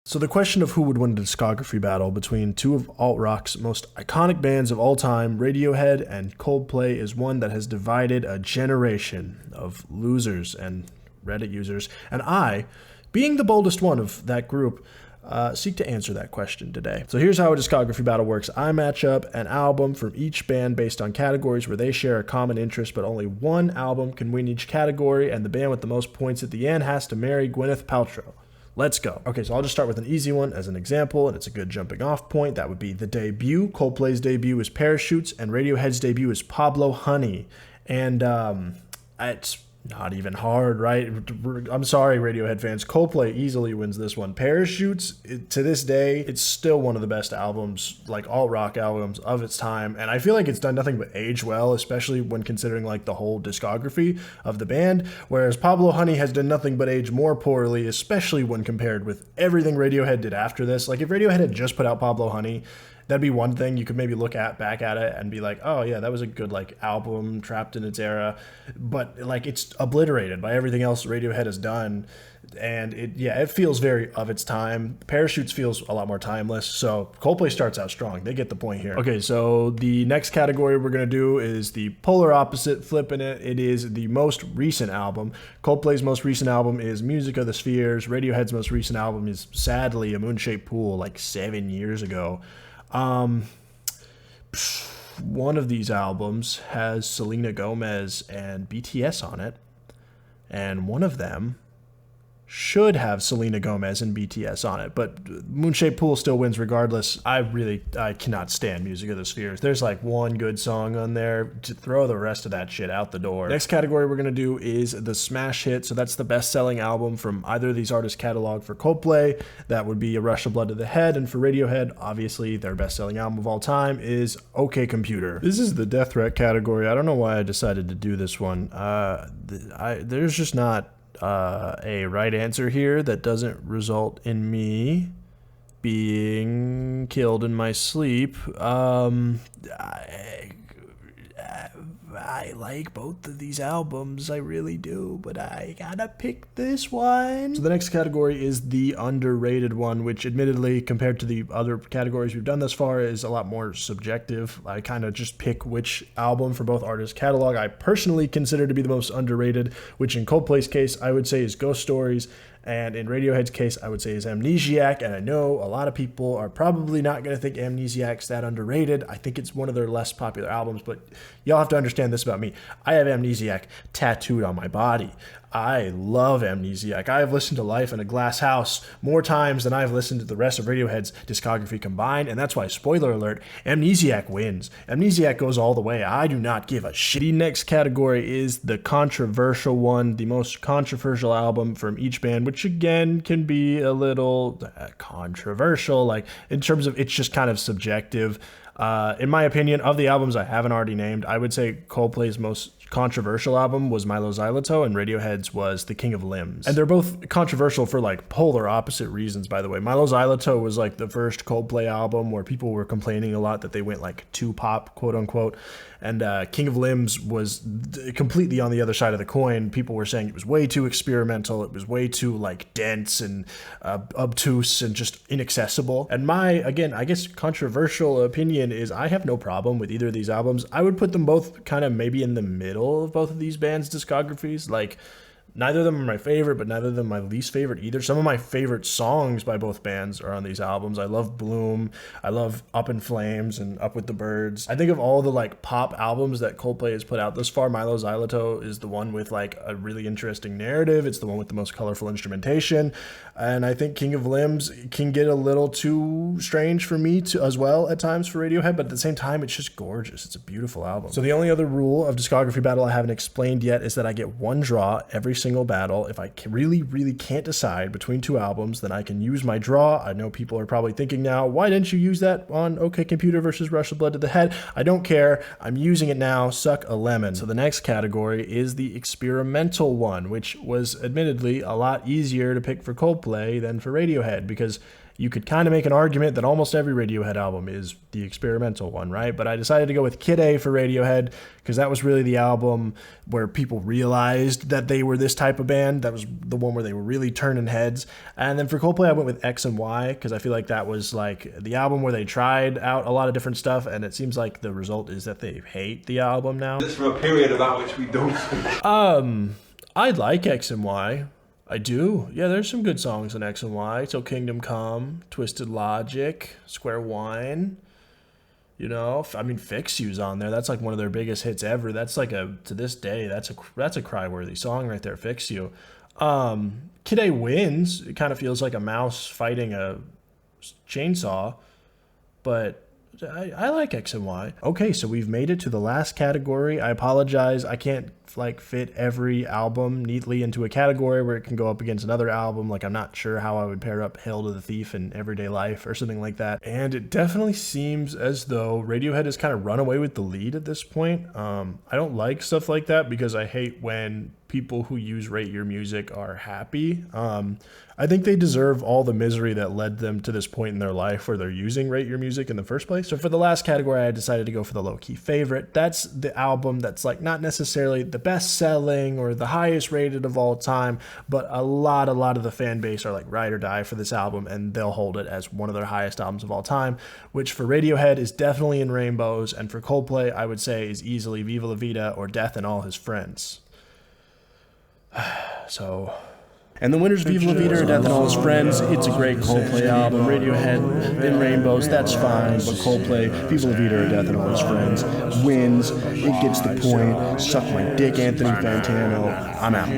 So the question of who would win a discography battle between two of alt-rock's most iconic bands of all time, Radiohead and Coldplay, is one that has divided a generation of losers and Reddit users. And I, being the boldest one of that group, seek to answer that question today. So here's how a discography battle works. I match up an album from each band based on categories where they share a common interest, but only one album can win each category, and the band with the most points at the end has to marry Gwyneth Paltrow. Let's go. Okay, so I'll just start with an easy one as an example, and it's a good jumping off point. That would be the debut. Coldplay's debut is Parachutes, and Radiohead's debut is Pablo Honey. And it's not even hard, right? I'm sorry, Radiohead fans. Coldplay easily wins this one. Parachutes, to this day, it's still one of the best albums, like alt-rock albums of its time. And I feel like it's done nothing but age well, especially when considering like the whole discography of the band. Whereas Pablo Honey has done nothing but age more poorly, especially when compared with everything Radiohead did after this. Like if Radiohead had just put out Pablo Honey, that'd be one thing you could maybe look at back at it and be like, oh yeah, that was a good like album trapped in its era, but like it's obliterated by everything else Radiohead has done, and it feels very of its time. Parachutes feels a lot more timeless, so Coldplay starts out strong. They get the point here. Okay, so the next category we're gonna do is the polar opposite, flipping it. It is the most recent album. Coldplay's most recent album is Music of the Spheres. Radiohead's most recent album is sadly A Moon-Shaped Pool, like 7 years ago. One of these albums has Selena Gomez and BTS on it, and one of them should have Selena Gomez and BTS on it, but Moon-Shaped Pool still wins regardless. I cannot stand Music of the Spheres. There's like one good song on there. To throw the rest of that shit out the door. Next category we're gonna do is the smash hit. So that's the best-selling album from either of these artists' catalog. For Coldplay, that would be A Rush of Blood to the Head, and for Radiohead, obviously their best-selling album of all time is OK Computer. This is the death threat category. I don't know why I decided to do this one. There's just not a right answer here that doesn't result in me being killed in my sleep. I like both of these albums, I really do, but I gotta pick this one. So the next category is the underrated one, which admittedly, compared to the other categories we've done thus far, is a lot more subjective. I kind of just pick which album for both artists' catalog I personally consider to be the most underrated, which in Coldplay's case, I would say is Ghost Stories, and in Radiohead's case, I would say is Amnesiac, and I know a lot of people are probably not going to think Amnesiac's that underrated. I think it's one of their less popular albums, but y'all have to understand this about me. I have Amnesiac tattooed on my body. I love Amnesiac. I have listened to Life in a Glass House more times than I've listened to the rest of Radiohead's discography combined, and that's why, spoiler alert, Amnesiac wins. Amnesiac goes all the way. I do not give a shit. The next category is the controversial one, the most controversial album from each band, which again can be a little controversial, like in terms of it's just kind of subjective. In my opinion, of the albums I haven't already named, I would say Coldplay's most controversial album was Milo Xyloto, and Radiohead's was The King of Limbs. And they're both controversial for like polar opposite reasons, by the way. Milo Xyloto was like the first Coldplay album where people were complaining a lot that they went like too pop, quote unquote. And King of Limbs was completely on the other side of the coin. People were saying it was way too experimental. It was way too like dense and obtuse and just inaccessible. And my, again, I guess controversial opinion is I have no problem with either of these albums. I would put them both kind of maybe in the middle of both of these bands' discographies. Like, neither of them are my favorite, but neither of them my least favorite either. Some of my favorite songs by both bands are on these albums. I love Bloom. I love Up in Flames and Up with the Birds. I think of all the like pop albums that Coldplay has put out thus far, Milo Xyloto is the one with like a really interesting narrative. It's the one with the most colorful instrumentation. And I think King of Limbs can get a little too strange for me to as well at times for Radiohead, but at the same time, it's just gorgeous. It's a beautiful album. So the only other rule of discography battle I haven't explained yet is that I get one draw every single battle. If I really can't decide between two albums, then I can use my draw. I know people are probably thinking now, why didn't you use that on OK Computer versus Rush of Blood to the Head? I don't care. I'm using it now. Suck a lemon. So the next category is the experimental one, which was admittedly a lot easier to pick for Coldplay than for Radiohead, because you could kind of make an argument that almost every Radiohead album is the experimental one, right? But I decided to go with Kid A for Radiohead because that was really the album where people realized that they were this type of band. That was the one where they were really turning heads. And then for Coldplay, I went with X and Y because I feel like that was like the album where they tried out a lot of different stuff, and it seems like the result is that they hate the album now. This for a period about which we don't. I like X and Y. I do. Yeah, there's some good songs in X and Y. Till Kingdom Come, Twisted Logic, Square One. You know, I mean, Fix You's on there. That's like one of their biggest hits ever. That's like to this day, that's a cry-worthy song right there, Fix You. Kid A wins. It kind of feels like a mouse fighting a chainsaw, but I like X and Y. Okay, so we've made it to the last category. I apologize. I can't fit every album neatly into a category where it can go up against another album. Like, I'm not sure how I would pair up Hail to the Thief and Everyday Life or something like that. And it definitely seems as though Radiohead has kind of run away with the lead at this point. I don't like stuff like that because I hate when people who use Rate Your Music are happy. I think they deserve all the misery that led them to this point in their life where they're using Rate Your Music in the first place. So for the last category, I decided to go for the low-key favorite. That's the album that's like not necessarily the best-selling or the highest rated of all time, but a lot of the fan base are like ride or die for this album, and they'll hold it as one of their highest albums of all time, which for Radiohead is definitely In Rainbows, and for Coldplay, I would say is easily Viva La Vida or Death and All His Friends. So... And the winner's Viva La Vida or Death and All His Friends. It's a great Coldplay album. Radiohead, In Rainbows, that's fine. But Coldplay, Viva La Vida or Death and All His Friends wins. It gets the point. Suck my dick, Anthony Fantano. I'm out.